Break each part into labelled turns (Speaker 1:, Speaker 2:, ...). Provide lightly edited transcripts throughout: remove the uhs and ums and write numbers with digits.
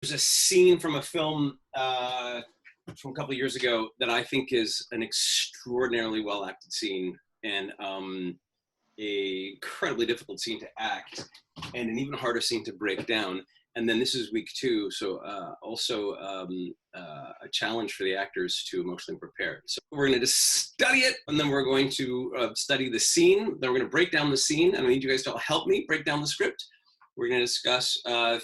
Speaker 1: There's a scene from a film from a couple of years ago that I think is an extraordinarily well acted scene, and a incredibly difficult scene to act, and an even harder scene to break down. And then this is week two, so also a challenge for the actors to emotionally prepare. So we're going to just study it, and then we're going to study the scene. Then we're going to break down the scene, and I need you guys to help me break down the script. We're going to discuss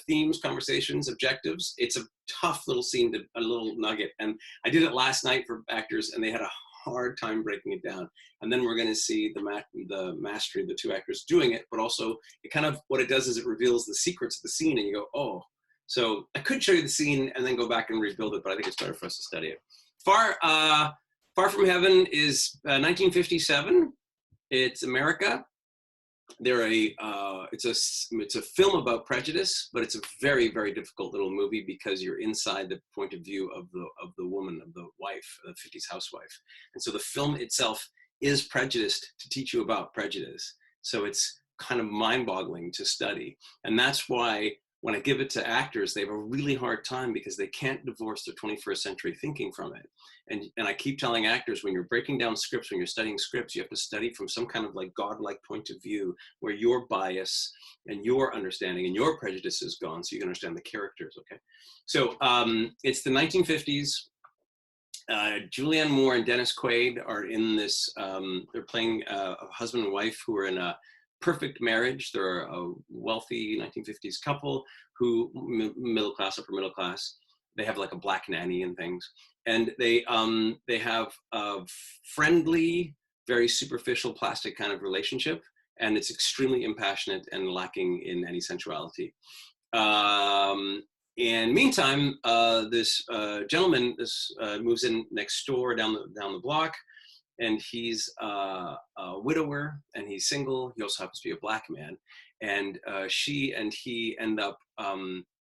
Speaker 1: themes, conversations, objectives. It's a tough little scene, a little nugget. And I did it last night for actors, and they had a hard time breaking it down. And then we're going to see the mastery of the two actors doing it, but also it kind of, what it does is it reveals the secrets of the scene, and you go, oh. So I could show you the scene and then go back and rebuild it, but I think it's better for us to study it. Far From Heaven is 1957. It's America. It's a film about prejudice, but it's a very, very difficult little movie because you're inside the point of view of the woman, of the wife, the 50s housewife. And so the film itself is prejudiced to teach you about prejudice. So it's kind of mind-boggling to study. And that's why when I give it to actors, they have a really hard time because they can't divorce their 21st century thinking from it. And I keep telling actors, when you're breaking down scripts, when you're studying scripts, you have to study from some kind of like godlike point of view where your bias and your understanding and your prejudice is gone, so you can understand the characters, okay? So it's the 1950s. Julianne Moore and Dennis Quaid are in this, they're playing a husband and wife who are in a perfect marriage. They're a wealthy 1950s couple who, middle class, upper middle class. They have like a black nanny and things. And they have a friendly, very superficial plastic kind of relationship. And it's extremely impassionate and lacking in any sensuality. And meantime, this gentleman moves in next door down the block. And he's a widower, and he's single. He also happens to be a black man. And she and he end up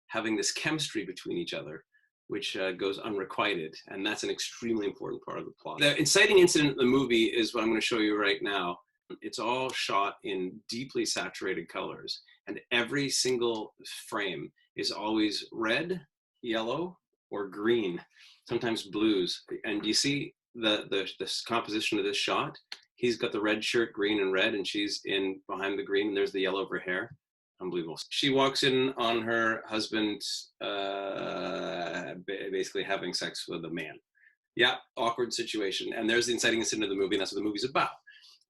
Speaker 1: having this chemistry between each other, which goes unrequited. And that's an extremely important part of the plot. The inciting incident of the movie is what I'm going to show you right now. It's all shot in deeply saturated colors. And every single frame is always red, yellow, or green, sometimes blues. And you see the composition of this shot. He's got the red shirt, green and red, and she's in behind the green, and there's the yellow of her hair. Unbelievable. She walks in on her husband basically having sex with a man. Yeah, awkward situation. And there's the inciting incident of the movie, and that's what the movie's about.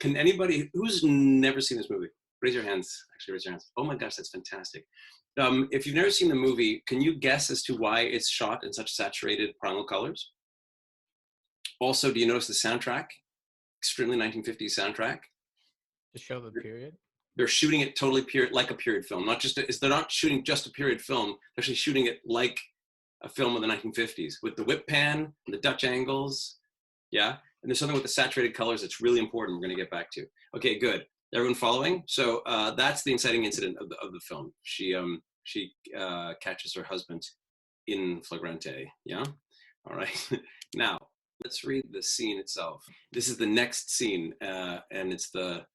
Speaker 1: Can anybody who's never seen this movie, raise your hands. Actually, raise your hands. Oh my gosh, that's fantastic. If you've never seen the movie, can you guess as to why it's shot in such saturated primal colors? Also, do you notice the soundtrack? Extremely 1950s soundtrack.
Speaker 2: To show the period?
Speaker 1: They're shooting it totally like a period film. They're not shooting just a period film. They're actually shooting it like a film of the 1950s with the whip pan and the Dutch angles. Yeah. And there's something with the saturated colors that's really important. We're going to get back to. Okay, good. Everyone following? So that's the inciting incident of the film. She catches her husband in flagrante. Yeah. All right. Now, let's read the scene itself. This is the next scene, and it's the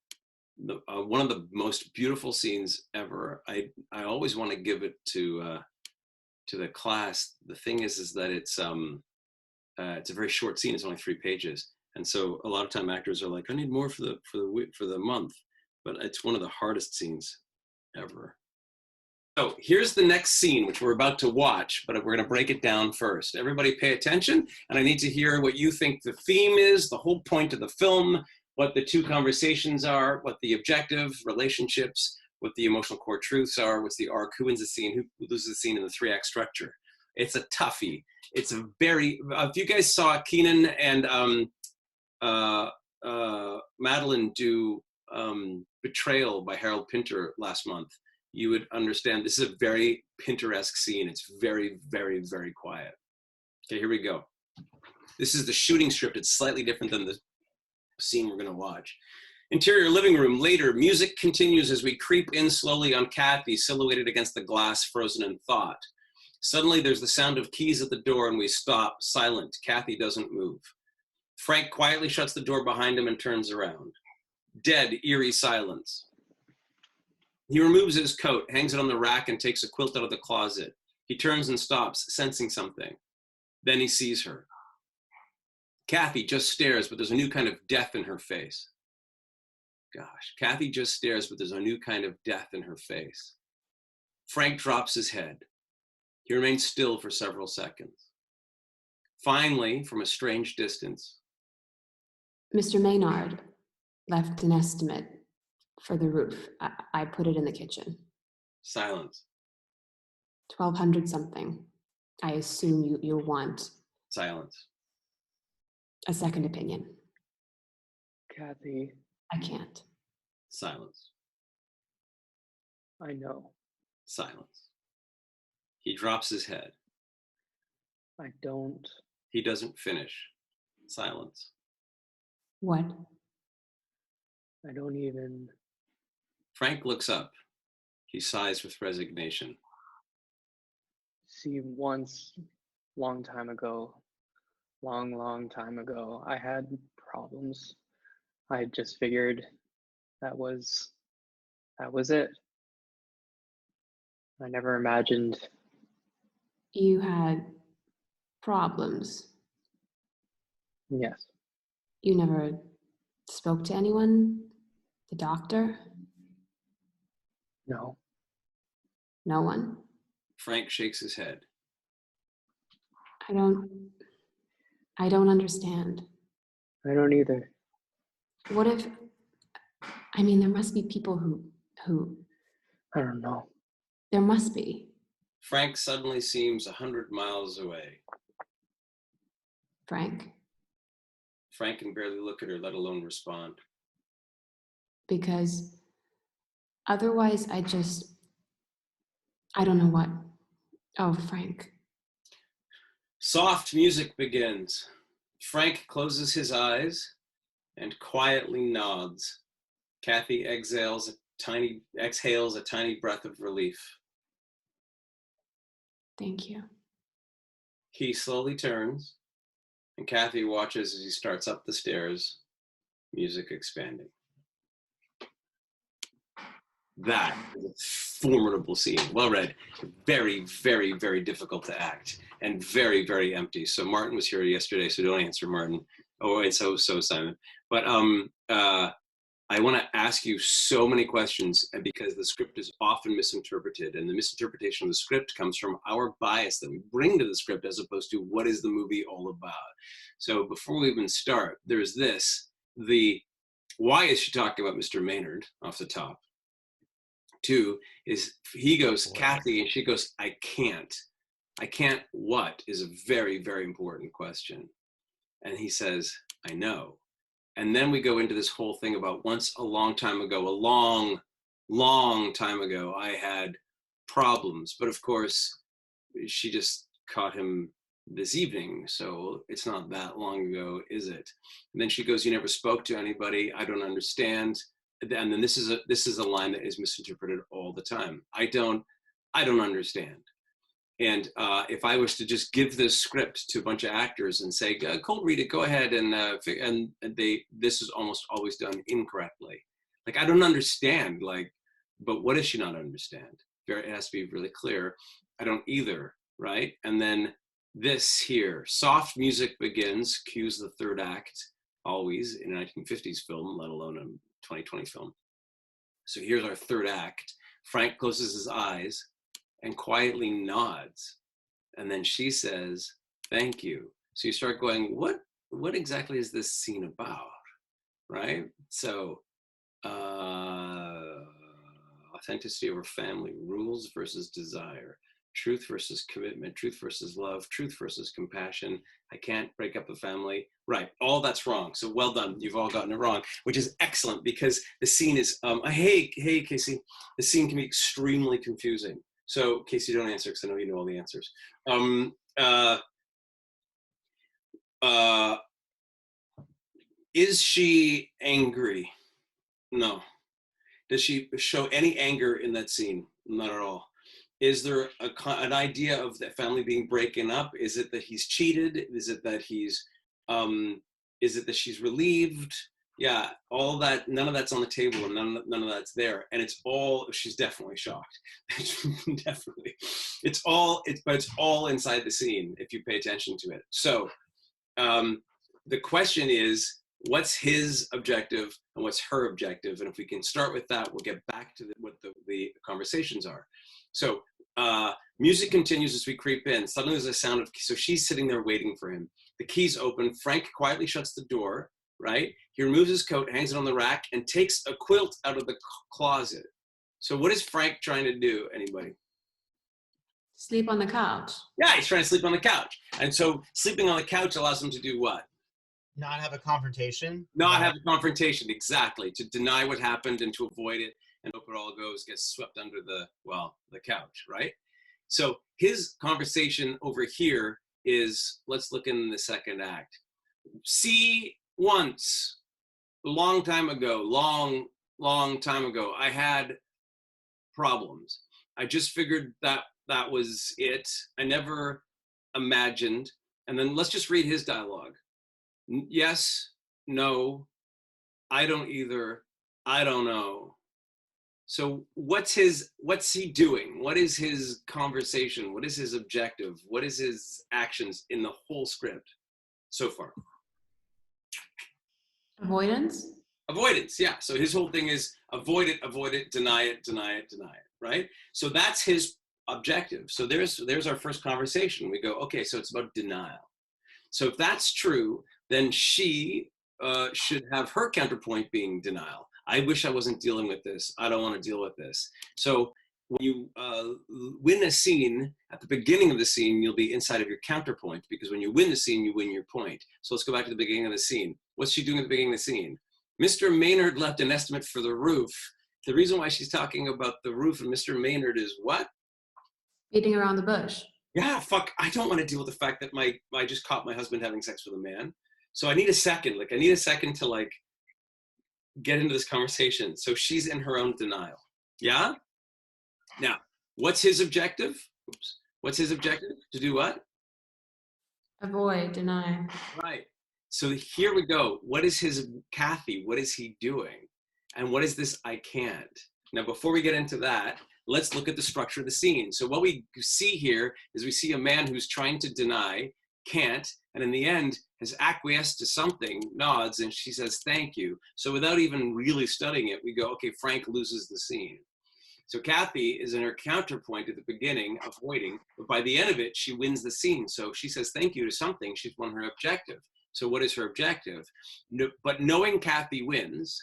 Speaker 1: one of the most beautiful scenes ever. I always want to give it to the class. The thing is that it's a very short scene. It's only 3 pages, and so a lot of time actors are like, I need more for the month, but it's one of the hardest scenes ever. So here's the next scene, which we're about to watch, but we're going to break it down first. Everybody pay attention, and I need to hear what you think the theme is, the whole point of the film, what the two conversations are, what the objective, relationships, what the emotional core truths are, what's the arc, who wins the scene, who loses the scene in the 3-act structure. It's a toughie. It's a very, if you guys saw Keenan and Madeline do Betrayal by Harold Pinter last month, you would understand this is a very Pinteresque scene. It's very, very, very quiet. Okay, here we go. This is the shooting script. It's slightly different than the scene we're going to watch. Interior living room. Later, music continues as we creep in slowly on Cathy, silhouetted against the glass, frozen in thought. Suddenly, there's the sound of keys at the door, and we stop, silent. Cathy doesn't move. Frank quietly shuts the door behind him and turns around. Dead, eerie silence. He removes his coat, hangs it on the rack, and takes a quilt out of the closet. He turns and stops, sensing something. Then he sees her. Cathy just stares, but there's a new kind of death in her face. Gosh, Cathy just stares, but there's a new kind of death in her face. Frank drops his head. He remains still for several seconds. Finally, from a strange distance,
Speaker 3: Mr. Maynard left an estimate for the roof. I put it in the kitchen.
Speaker 1: silence,
Speaker 3: 1,200 something. I assume you'll want
Speaker 1: silence,
Speaker 3: a second opinion.
Speaker 4: Cathy,
Speaker 3: I can't.
Speaker 1: silence,
Speaker 4: I know.
Speaker 1: silence. He drops his head.
Speaker 4: I don't.
Speaker 1: He doesn't finish. Silence.
Speaker 3: What?
Speaker 4: I don't even.
Speaker 1: Frank looks up. He sighs with resignation.
Speaker 4: See, once, long time ago, long time ago, I had problems. I just figured that was it. I never imagined.
Speaker 3: You had problems.
Speaker 4: Yes.
Speaker 3: You never spoke to anyone? The doctor?
Speaker 4: No.
Speaker 3: No one?
Speaker 1: Frank shakes his head.
Speaker 3: I don't understand.
Speaker 4: I don't either.
Speaker 3: What if, I mean, there must be people who,
Speaker 4: I don't know.
Speaker 3: there must be.
Speaker 1: Frank suddenly seems 100 miles away.
Speaker 3: Frank,
Speaker 1: Frank can barely look at her, let alone respond.
Speaker 3: because otherwise I don't know what. Oh, Frank.
Speaker 1: Soft music begins. Frank closes his eyes and quietly nods. Cathy exhales a tiny breath of relief.
Speaker 3: Thank you.
Speaker 1: He slowly turns, and Cathy watches as he starts up the stairs, music expanding. That is a formidable scene. Well read. Very, very, very difficult to act, and very, very empty. So Martin was here yesterday, so don't answer Martin. Oh, and so Simon. But I want to ask you so many questions because the script is often misinterpreted, and the misinterpretation of the script comes from our bias that we bring to the script as opposed to what is the movie all about. So before we even start, there's this, why is she talking about Mr. Maynard off the top? 2 is he goes, Cathy, and she goes, I can't. I can't what is a very, very important question. And he says, I know. And then we go into this whole thing about once a long time ago, long time ago, I had problems. But of course, she just caught him this evening. So it's not that long ago, is it? And then she goes, you never spoke to anybody. I don't understand. And then this is a line that is misinterpreted all the time. I don't understand. And if I was to just give this script to a bunch of actors and say, cold read it, go ahead, and this is almost always done incorrectly. Like, I don't understand, but what does she not understand? It has to be really clear. I don't either, right? And then this here, soft music begins, cues the third act, always in a 1950s film, let alone a 2020 film. So here's our third act. Frank closes his eyes and quietly nods. And then she says, thank you. So you start going, what exactly is this scene about, right? So authenticity over family, rules versus desire, truth versus commitment, truth versus love, truth versus compassion. I can't break up the family. Right, all that's wrong. So well done, you've all gotten it wrong, which is excellent because the scene is, hey, Casey, the scene can be extremely confusing. So, Casey, don't answer because I know you know all the answers. Is she angry? No. Does she show any anger in that scene? Not at all. Is there an idea of the family being breaking up? Is it that he's cheated? Is it that she's relieved? Yeah, all that, none of that's on the table, and none of that's there, and it's all. She's definitely shocked. Definitely, but it's all inside the scene if you pay attention to it. So, the question is, what's his objective and what's her objective? And if we can start with that, we'll get back to what the conversations are. So, music continues as we creep in. Suddenly, there's a sound of. So she's sitting there waiting for him. The key's open. Frank quietly shuts the door. Right? He removes his coat, hangs it on the rack, and takes a quilt out of the closet. So what is Frank trying to do, anybody?
Speaker 3: Sleep on the couch.
Speaker 1: Yeah, he's trying to sleep on the couch. And so sleeping on the couch allows him to do what?
Speaker 5: Not have a confrontation.
Speaker 1: Not have a confrontation, exactly. To deny what happened and to avoid it, and hope it all gets swept under the couch, right? So his conversation over here is, let's look in the second act. See, once, a long time ago, long time ago, I had problems. I just figured that was it. I never imagined. And then let's just read his dialogue. Yes, no, I don't either. I don't know. So what's he doing? What is his conversation? What is his objective? What is his actions in the whole script so far?
Speaker 3: Avoidance?
Speaker 1: Avoidance, yeah. So his whole thing is avoid it, deny it, right? So that's his objective. So there's our first conversation. We go, okay, so it's about denial. So if that's true, then she should have her counterpoint being denial. I wish I wasn't dealing with this. I don't want to deal with this. So when you win a scene, at the beginning of the scene, you'll be inside of your counterpoint, because when you win the scene, you win your point. So let's go back to the beginning of the scene. What's she doing at the beginning of the scene? Mr. Maynard left an estimate for the roof. The reason why she's talking about the roof and Mr. Maynard is what?
Speaker 3: Beating around the bush.
Speaker 1: Yeah, fuck, I don't want to deal with the fact that I just caught my husband having sex with a man. So I need a second, to like get into this conversation. So she's in her own denial. Yeah? Now, what's his objective? Oops. What's his objective? To do what?
Speaker 3: Avoid, deny.
Speaker 1: Right. So here we go. What is Cathy, what is he doing? And what is this I can't? Now, before we get into that, let's look at the structure of the scene. So what we see here is we see a man who's trying to deny, can't, and in the end has acquiesced to something, nods, and she says, thank you. So without even really studying it, we go, okay, Frank loses the scene. So Cathy is in her counterpoint at the beginning, avoiding, but by the end of it, she wins the scene. So she says thank you to something, she's won her objective. So what is her objective? No, but knowing Cathy wins,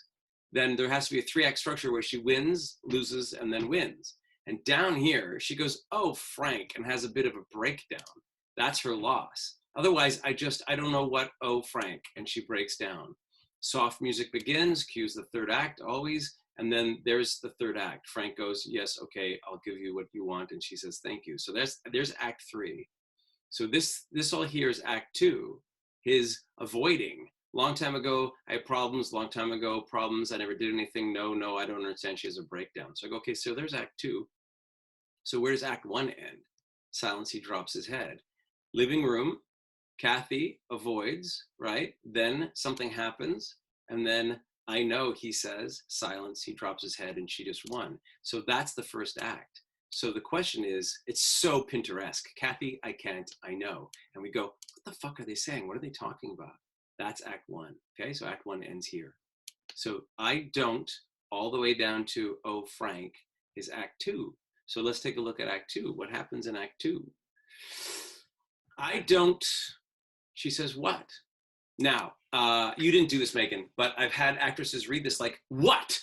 Speaker 1: then there has to be a 3-act structure where she wins, loses, and then wins. And down here, she goes, oh, Frank, and has a bit of a breakdown. That's her loss. Otherwise, I don't know what, oh, Frank, and she breaks down. Soft music begins, cues the third act always, and then there's the third act. Frank goes, yes, okay, I'll give you what you want, and she says, thank you. So there's act 3. So this all here is act 2, his avoiding. Long time ago, I had problems. Long time ago, problems. I never did anything. No, I don't understand. She has a breakdown. So I go, okay, so there's act 2. So where does act 1 end? Silence, he drops his head. Living room, Cathy avoids, right? Then something happens. And then I know, he says, silence, he drops his head, and she just won. So that's the first act. So the question is, it's so Pinteresque. Cathy, I can't, I know. And we go, what the fuck are they saying? What are they talking about? That's act 1. Okay, so act 1 ends here. So I don't, all the way down to, oh, Frank, is act 2. So let's take a look at act 2. What happens in act 2? I don't, she says, what? Now, you didn't do this, Megan, but I've had actresses read this like, what?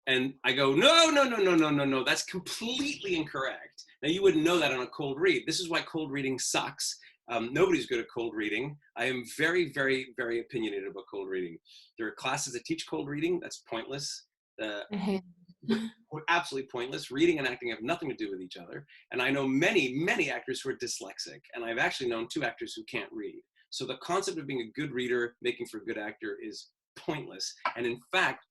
Speaker 1: And I go, no, that's completely incorrect. Now, you wouldn't know that on a cold read. This is why cold reading sucks. Nobody's good at cold reading. I am very, very, very opinionated about cold reading. There are classes that teach cold reading. That's pointless. Absolutely pointless. Reading and acting have nothing to do with each other. And I know many, many actors who are dyslexic. And I've actually known 2 actors who can't read. So the concept of being a good reader, making for a good actor, is pointless. And in fact,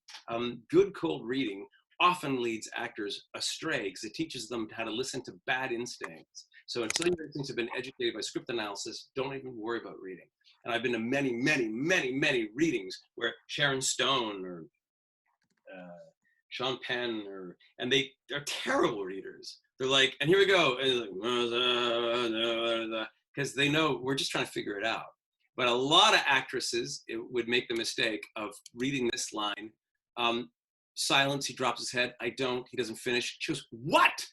Speaker 1: good cold reading often leads actors astray because it teaches them how to listen to bad instincts. So until your instincts have been educated by script analysis, don't even worry about reading. and I've been to many, many, many, many readings where Sharon Stone or Sean Penn and they're terrible readers. They're like, and here we go, because they know we're just trying to figure it out. But a lot of actresses would make the mistake of reading this line. Silence, he drops his head. I don't, he doesn't finish. She goes, what?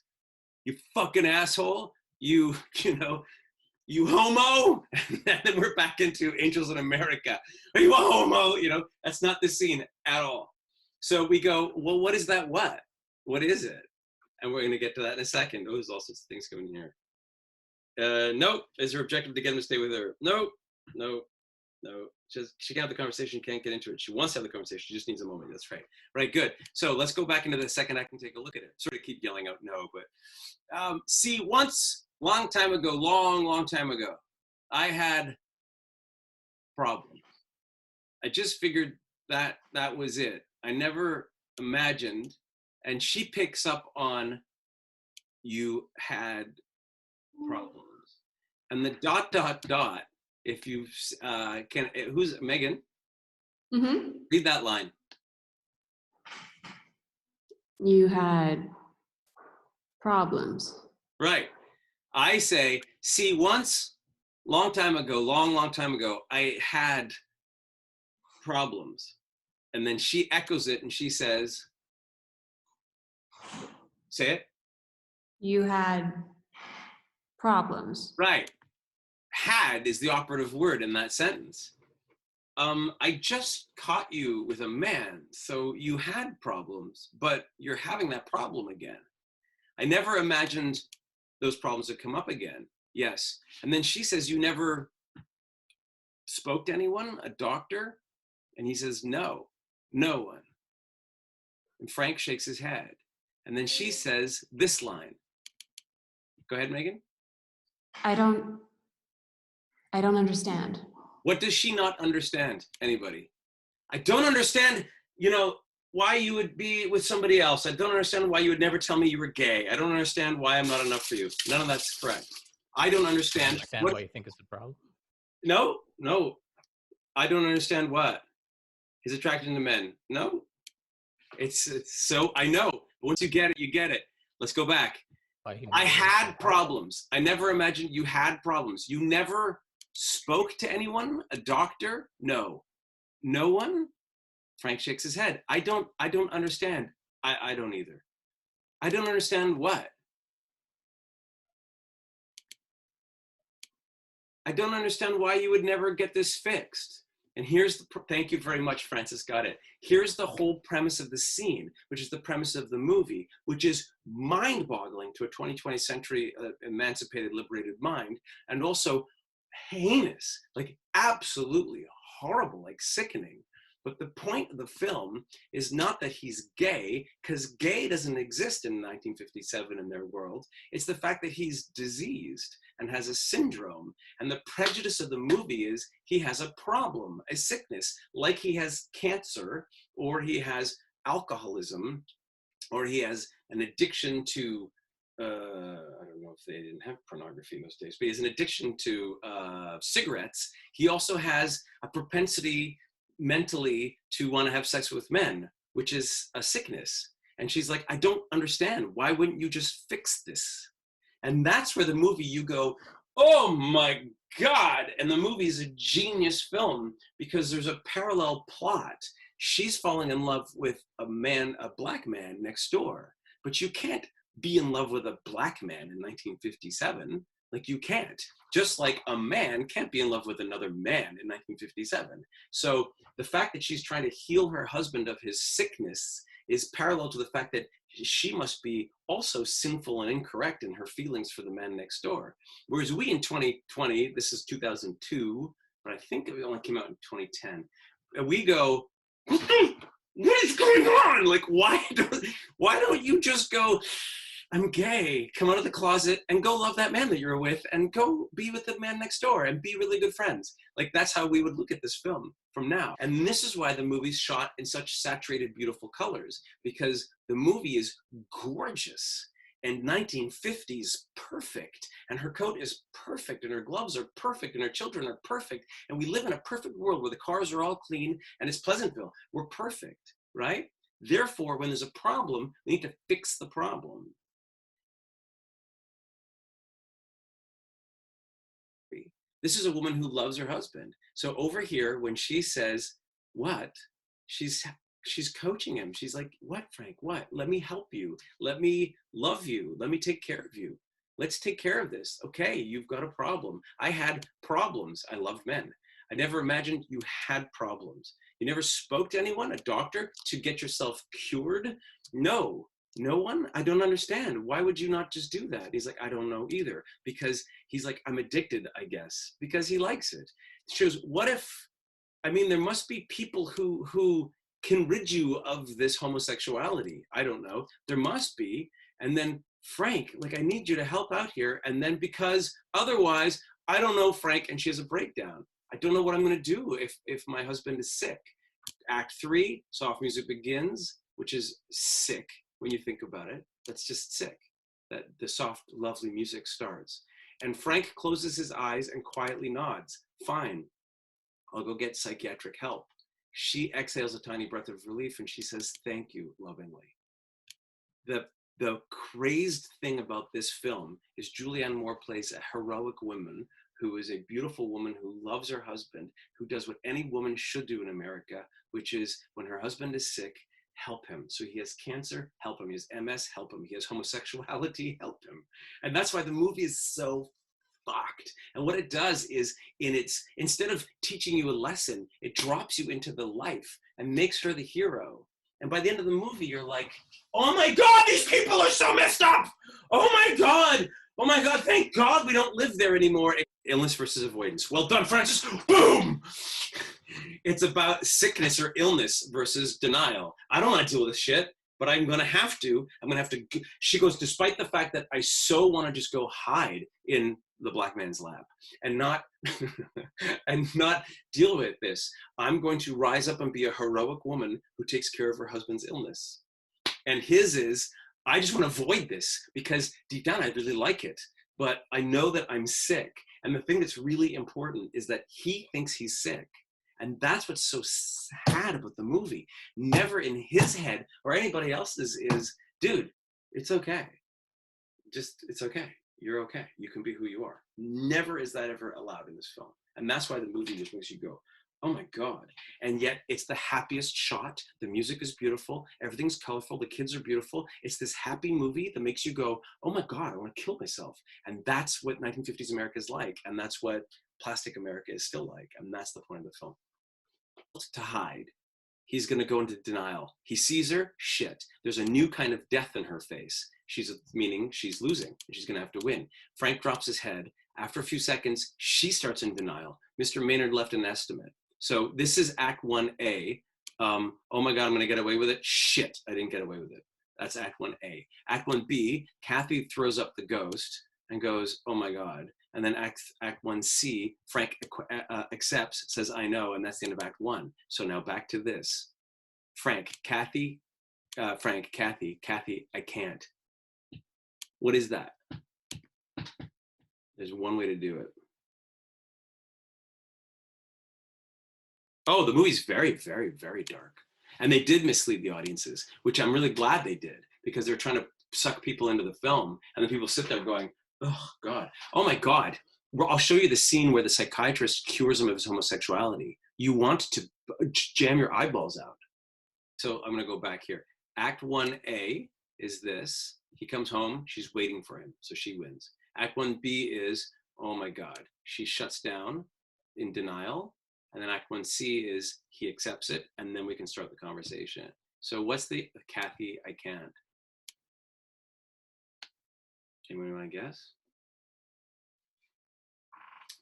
Speaker 1: You fucking asshole. You homo. And then we're back into Angels in America. Are you a homo? That's not the scene at all. So we go, well, what is that? What is it? And we're going to get to that in a second. Oh, there's all sorts of things going here. Nope. Is her objective to get him to stay with her? Nope. She can have the conversation, can't get into it. She wants to have the conversation, she just needs a moment. That's right. Right, good. So let's go back into the second act and take a look at it. Sort of keep yelling out no, but see, once, long time ago, long time ago, I had problems. I just figured that was it. I never imagined, and she picks up on you had problems. And the ... if you can, who's Megan?
Speaker 3: Mm-hmm.
Speaker 1: Read that line.
Speaker 3: You had problems.
Speaker 1: Right. I say, see, once, long time ago, long time ago, I had problems. And then she echoes it and she says, say it.
Speaker 3: You had problems.
Speaker 1: Right. Had is the operative word in that sentence. I just caught you with a man, so you had problems, but you're having that problem again. I never imagined those problems would come up again. Yes. And then she says, you never spoke to anyone, a doctor? And he says, no one. And Frank shakes his head. And then she says this line. Go ahead, Megan.
Speaker 3: I don't understand.
Speaker 1: What does she not understand? Anybody? I don't understand, why you would be with somebody else. I don't understand why you would never tell me you were gay. I don't understand why I'm not enough for you. None of that's correct. I don't understand.
Speaker 2: Why you think is the problem?
Speaker 1: No. I don't understand what. His attraction to men. No. It's so, I know. But once you get it, you get it. Let's go back. I had problems. I never imagined you had problems. You never spoke to anyone? A doctor? No. No one? Frank shakes his head. I don't understand. I don't either. I don't understand what? I don't understand why you would never get this fixed. And here's thank you very much, Francis, got it. Here's the whole premise of the scene, which is the premise of the movie, which is mind-boggling to a 20th century emancipated, liberated mind, and also heinous, like absolutely horrible, like sickening. But the point of the film is not that he's gay, because gay doesn't exist in 1957 in their world. It's the fact that he's diseased and has a syndrome. And the prejudice of the movie is he has a problem, a sickness, like he has cancer, or he has alcoholism, or he has an addiction to, I don't know if they didn't have pornography in those days, but he has an addiction to cigarettes. He also has a propensity mentally to want to have sex with men, which is a sickness. And she's like, I don't understand. Why wouldn't you just fix this? And that's where the movie, you go, oh my God. And the movie is a genius film because there's a parallel plot. She's falling in love with a black man next door, but you can't be in love with a black man in 1957. Like you can't. Just like a man can't be in love with another man in 1957. So the fact that she's trying to heal her husband of his sickness is parallel to the fact that she must be also sinful and incorrect in her feelings for the man next door. Whereas we in 2020, this is 2002, but I think it only came out in 2010, we go, what is going on? Like, why don't you just go, I'm gay, come out of the closet and go love that man that you're with and go be with the man next door and be really good friends. Like that's how we would look at this film from now. And this is why the movie's shot in such saturated, beautiful colors, because the movie is gorgeous. and 1950s perfect, and her coat is perfect, and her gloves are perfect, and her children are perfect, and we live in a perfect world where the cars are all clean, and it's Pleasantville. We're perfect, right? Therefore, when there's a problem, we need to fix the problem. This is a woman who loves her husband. So over here, when she says, what? She's coaching him. She's like, what, Frank, what? Let me help you. Let me love you. Let me take care of you. Let's take care of this. Okay, you've got a problem. I had problems. I love men. I never imagined you had problems. You never spoke to anyone, a doctor, to get yourself cured? No. No one? I don't understand. Why would you not just do that? He's like, I don't know either. Because he's like, I'm addicted, I guess, because he likes it. It shows, what if, I mean, there must be people who can rid you of this homosexuality. I don't know. There must be. And then, Frank, like, I need you to help out here. And then because otherwise, I don't know, Frank, and she has a breakdown. I don't know what I'm going to do if my husband is sick. Act 3, soft music begins, which is sick. When you think about it, that's just sick, that the soft, lovely music starts. And Frank closes his eyes and quietly nods. Fine, I'll go get psychiatric help. She exhales a tiny breath of relief and she says, thank you, lovingly. The crazed thing about this film is Julianne Moore plays a heroic woman who is a beautiful woman who loves her husband, who does what any woman should do in America, which is when her husband is sick, help him. So he has cancer, help him. He has MS, help him. He has homosexuality, help him. And that's why the movie is so fucked. And what it does is, instead of teaching you a lesson, it drops you into the life and makes her the hero. And by the end of the movie, you're like, oh my God, these people are so messed up. Oh my God, thank God we don't live there anymore. Illness versus avoidance. Well done, Francis. Boom! It's about sickness or illness versus denial. I don't want to deal with this shit, but I'm going to have to. She goes, despite the fact that I so want to just go hide in the black man's lab and not deal with this, I'm going to rise up and be a heroic woman who takes care of her husband's illness. And his is, I just want to avoid this because deep down I really like it, but I know that I'm sick. And the thing that's really important is that he thinks he's sick. And that's what's so sad about the movie. Never in his head or anybody else's is, dude, it's okay. It's okay. You're okay. You can be who you are. Never is that ever allowed in this film. And that's why the movie just makes you go, oh my God. And yet it's the happiest shot. The music is beautiful. Everything's colorful. The kids are beautiful. It's this happy movie that makes you go, oh my God, I want to kill myself. And that's what 1950s America is like. And that's what plastic America is still like. And that's the point of the film. To hide. He's going to go into denial. He sees her, shit. There's a new kind of death in her face. Meaning she's losing. She's going to have to win. Frank drops his head. After a few seconds, she starts in denial. Mr. Maynard left an estimate. So this is Act 1A. Oh my God, I'm going to get away with it. Shit, I didn't get away with it. That's Act 1A. Act 1B, Cathy throws up the ghost and goes, oh my God. And then Act 1C, Frank accepts, says, I know, and that's the end of Act 1. So now back to this. Cathy, I can't. What is that? There's one way to do it. Oh, the movie's very, very, very dark. And they did mislead the audiences, which I'm really glad they did, because they're trying to suck people into the film. And then people sit there going, oh God, oh my God. I'll show you the scene where the psychiatrist cures him of his homosexuality. You want to jam your eyeballs out. So I'm gonna go back here. Act 1A is this. He comes home, she's waiting for him, so she wins. Act 1B is, oh my God, she shuts down in denial. And then Act 1C is he accepts it, and then we can start the conversation. So what's the Cathy, I can't? Anyone want to guess?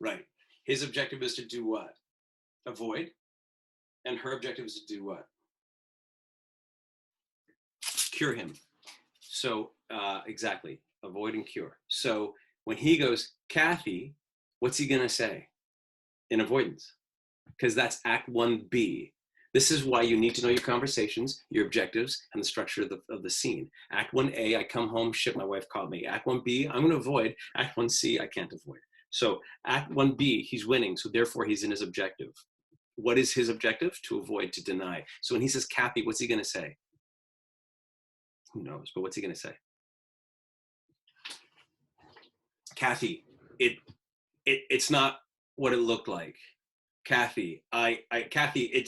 Speaker 1: Right. His objective is to do what? Avoid. And her objective is to do what? Cure him. So exactly, avoid and cure. So when he goes, Cathy, what's he gonna say? In avoidance. Because that's Act 1B. This is why you need to know your conversations, your objectives, and the structure of the scene. Act 1A, I come home, shit, my wife called me. Act 1B, I'm going to avoid. Act 1C, I can't avoid. So Act 1B, he's winning, so therefore he's in his objective. What is his objective? To avoid, to deny. So when he says Cathy, what's he going to say? Who knows, but what's he going to say? Cathy, it's not what it looked like. Cathy, Cathy,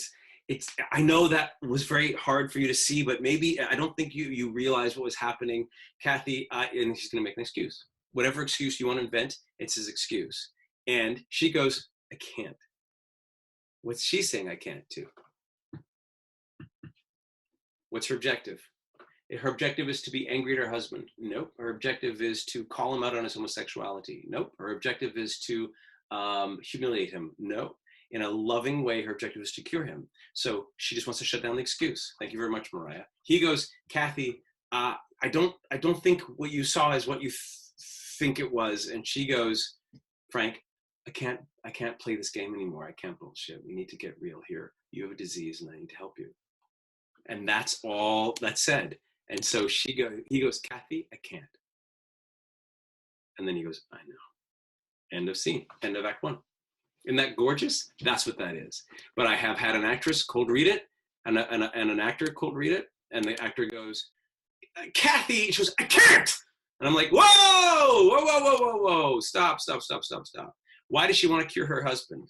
Speaker 1: I know that was very hard for you to see, but maybe, I don't think you realized what was happening. Cathy, and she's gonna make an excuse. Whatever excuse you want to invent, it's his excuse. And she goes, I can't. What's she saying I can't to? What's her objective? Her objective is to be angry at her husband. Nope. Her objective is to call him out on his homosexuality. Nope. Her objective is to humiliate him. Nope. In a loving way, her objective is to cure him. So she just wants to shut down the excuse. Thank you very much, Mariah. He goes, Cathy, I don't think what you saw is what you think it was. And she goes, Frank, I can't play this game anymore. I can't bullshit. We need to get real here. You have a disease and I need to help you. And that's all that's said. And so he goes, Cathy, I can't. And then he goes, I know. End of scene. End of Act 1. Isn't that gorgeous? That's what that is. But I have had an actress cold read it and an actor cold read it. And the actor goes, Cathy, she goes, I can't. And I'm like, whoa, whoa, whoa, whoa, whoa, whoa. Stop. Why does she want to cure her husband?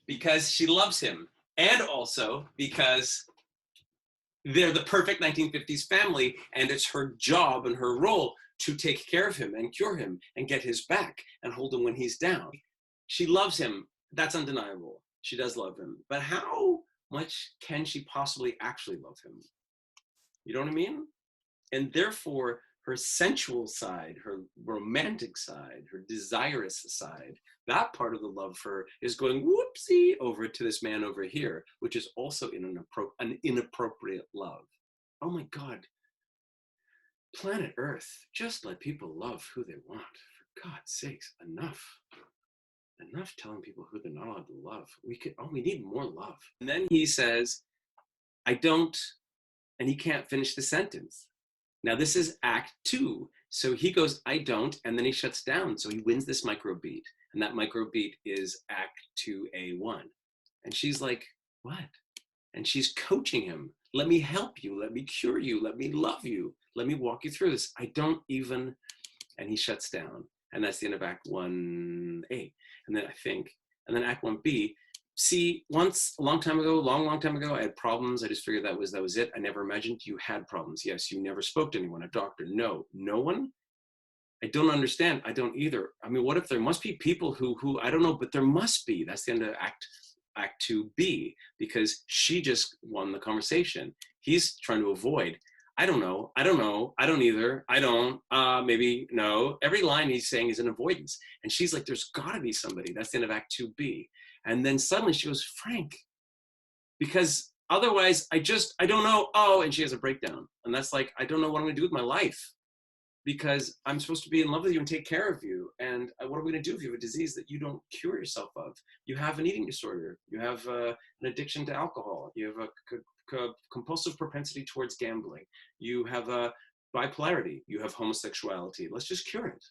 Speaker 1: Because she loves him. And also because they're the perfect 1950s family, and it's her job and her role to take care of him and cure him and get his back and hold him when he's down. She loves him. That's undeniable. She does love him. But how much can she possibly actually love him? You know what I mean? And therefore, her sensual side, her romantic side, her desirous side, that part of the love for her is going whoopsie over to this man over here, which is also an inappropriate love. Oh my God. Planet Earth, just let people love who they want. For God's sakes, enough. Enough telling people who they're not allowed to love. We need more love. And then he says, I don't, and he can't finish the sentence. Now this is Act 2. So he goes, I don't, and then he shuts down. So he wins this micro beat. And that micro beat is Act 2A1. And she's like, what? And she's coaching him. Let me help you. Let me cure you. Let me love you. Let me walk you through this. I don't even, and he shuts down. And that's the end of Act 1A. And then Act 1B, see, once, a long time ago, I had problems. I just figured that was it. I never imagined you had problems. Yes, you never spoke to anyone, a doctor. No one? I don't understand. I don't either. I mean, what if there must be people who I don't know, but there must be. That's the end of Act 2B, because she just won the conversation. He's trying to avoid. I don't know, I don't either, I don't, maybe, no. Every line he's saying is an avoidance. And she's like, there's gotta be somebody. That's the end of Act 2B. And then suddenly she goes, Frank, because otherwise I don't know, oh, and she has a breakdown. And that's like, I don't know what I'm gonna do with my life, because I'm supposed to be in love with you and take care of you. And what are we gonna do if you have a disease that you don't cure yourself of? You have an eating disorder. You have an addiction to alcohol. You have a compulsive propensity towards gambling. You have a bipolarity. You have homosexuality. Let's just cure it.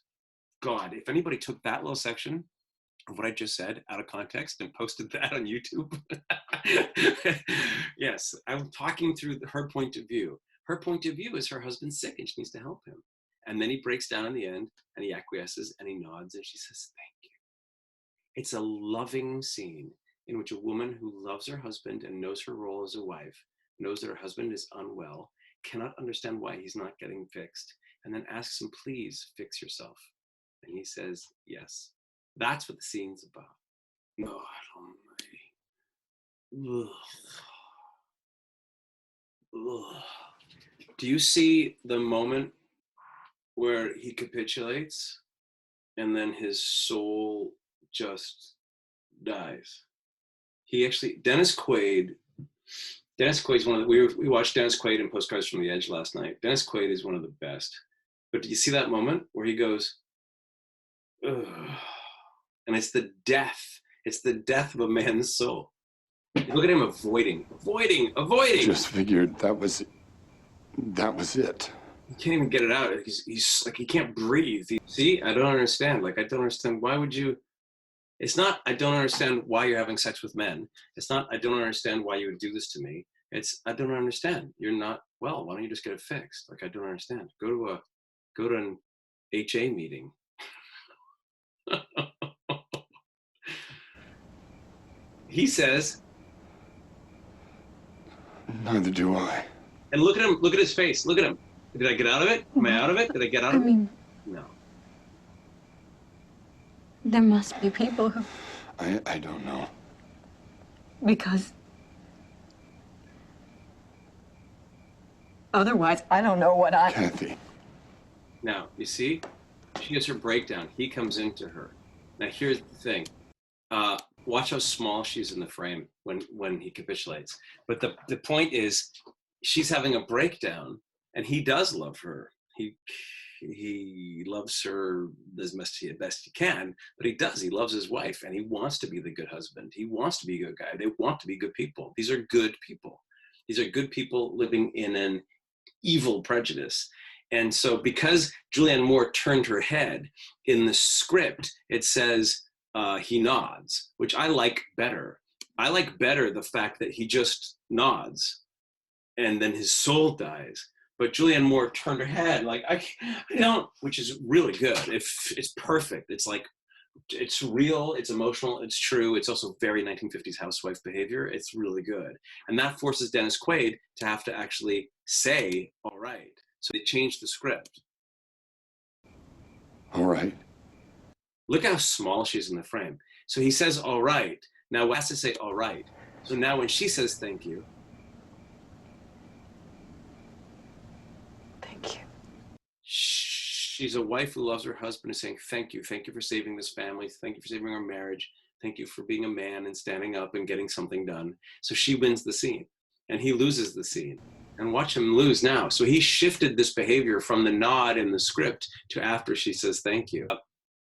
Speaker 1: God, if anybody took that little section of what I just said out of context and posted that on YouTube. Yes, I'm talking through her point of view. Her point of view is her husband's sick and she needs to help him. And then he breaks down in the end and he acquiesces and he nods and she says, thank you. It's a loving scene in which a woman who loves her husband and knows her role as a wife, knows that her husband is unwell, cannot understand why he's not getting fixed, and then asks him, please fix yourself. And he says, yes. That's what the scene's about. God almighty. Ugh. Do you see the moment where he capitulates and then his soul just dies? He actually, Dennis Quaid is one of the, we watched Dennis Quaid in Postcards from the Edge last night. Dennis Quaid is one of the best. But do you see that moment where he goes, ugh, and it's the death It's the death of a man's soul. Look at him avoiding.
Speaker 6: Just figured that was it.
Speaker 1: He can't even get it out. He's like, he can't breathe. See, I don't understand. Like, I don't understand. Why would you? It's not, I don't understand why you're having sex with men. It's not, I don't understand why you would do this to me. It's, I don't understand. You're not well. Why don't you just get it fixed? Like, I don't understand. Go to an HA meeting. He says,
Speaker 6: Neither do I.
Speaker 1: and look at him, look at his face, look at him. Did I get out of it? Am I out of it? Did I get out of it? No.
Speaker 7: There must be people who...
Speaker 6: I don't know.
Speaker 7: Because... Otherwise, I don't know what I...
Speaker 6: Cathy.
Speaker 1: Now, you see, she gets her breakdown. He comes into her. Now, here's the thing. Watch how small she is in the frame when he capitulates. But the point is, she's having a breakdown, and he does love her. He loves her as best he can, but he does. He loves his wife, and he wants to be the good husband. He wants to be a good guy. They want to be good people. These are good people. These are good people living in an evil prejudice. And so because Julianne Moore turned her head, in the script, it says he nods, which I like better. I like better the fact that he just nods and then his soul dies. But Julianne Moore turned her head like, I don't, which is really good. It's perfect. It's like, it's real, it's emotional, it's true. It's also very 1950s housewife behavior. It's really good. And that forces Dennis Quaid to have to actually say, all right. So they changed the script.
Speaker 6: All right.
Speaker 1: Look how small she is in the frame. So he says, all right. Now Wes has to say, all right. So now when she says thank you.
Speaker 7: Thank you.
Speaker 1: She's a wife who loves her husband and saying, thank you. Thank you for saving this family. Thank you for saving our marriage. Thank you for being a man and standing up and getting something done. So she wins the scene and he loses the scene. And watch him lose now. So he shifted this behavior from the nod in the script to after she says thank you.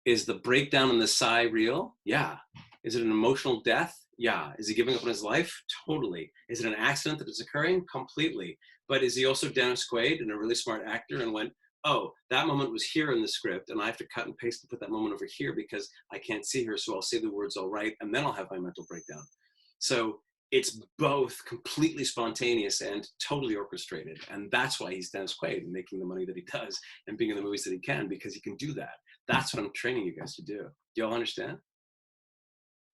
Speaker 1: Is the breakdown in the sigh real? Yeah. Is it an emotional death? Yeah. Is he giving up on his life? Totally. Is it an accident that is occurring? Completely. But is he also Dennis Quaid and a really smart actor and went, oh, that moment was here in the script and I have to cut and paste and put that moment over here because I can't see her, so I'll say the words all right and then I'll have my mental breakdown. So it's both completely spontaneous and totally orchestrated. And that's why he's Dennis Quaid, making the money that he does and being in the movies that he can, because he can do that. That's what I'm training you guys to do. Do y'all understand?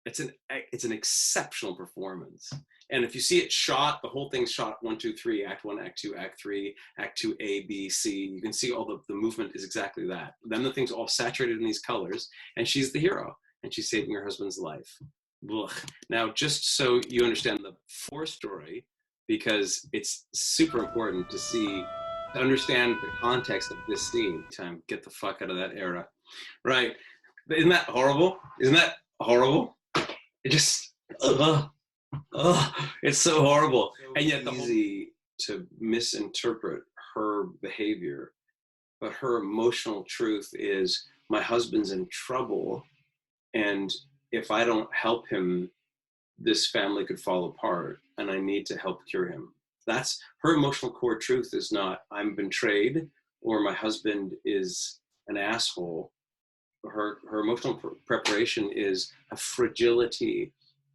Speaker 1: It's an exceptional performance. And if you see it shot, the whole thing's shot 1, 2, 3, act 1, act 2, act 3, act 2, A, B, C. You can see all the movement is exactly that. Then the thing's all saturated in these colors and she's the hero and she's saving her husband's life. Ugh. Now, just so you understand the story, because it's super important to understand the context of this scene. Get the fuck out of that era. Right. Isn't that horrible? Isn't that horrible? It just, it's so horrible. And yet easy to misinterpret her behavior, but her emotional truth is my husband's in trouble and if I don't help him, this family could fall apart and I need to help cure him. That's her emotional core truth is not I'm betrayed or my husband is an asshole. Her emotional preparation is a fragility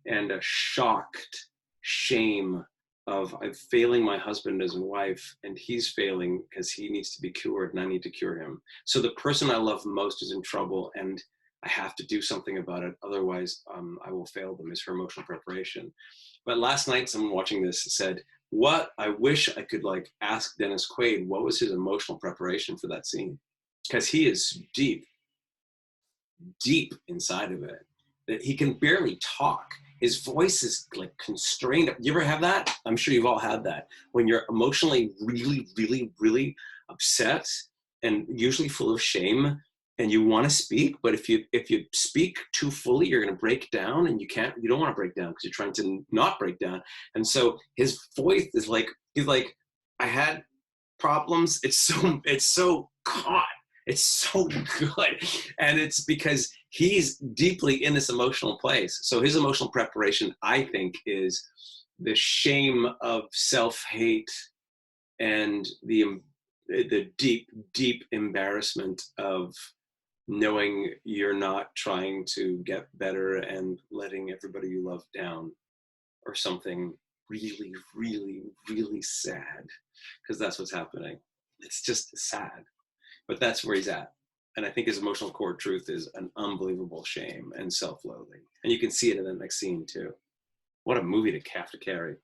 Speaker 1: and a shocked shame of I'm failing my husband as a wife and he's failing because he needs to be cured and I need to cure him. So the person I love most is in trouble and I have to do something about it. Otherwise, I will fail them is her emotional preparation. But last night, someone watching this said, what I wish I could like ask Dennis Quaid, what was his emotional preparation for that scene? Because he is deep inside of it, that he can barely talk. His voice is like constrained. You ever have that? I'm sure you've all had that. When you're emotionally really, really, really upset and usually full of shame and you want to speak, but if you speak too fully, you're going to break down and you don't want to break down because you're trying to not break down. And so his voice is like, he's like, I had problems. It's so caught. It's so good. And it's because he's deeply in this emotional place. So his emotional preparation, I think, is the shame of self-hate and the deep, deep embarrassment of knowing you're not trying to get better and letting everybody you love down, or something really, really, really sad, because that's what's happening. It's just sad, but that's where he's at. And I think his emotional core truth is an unbelievable shame and self-loathing. And you can see it in the next scene too. What a movie to have to carry.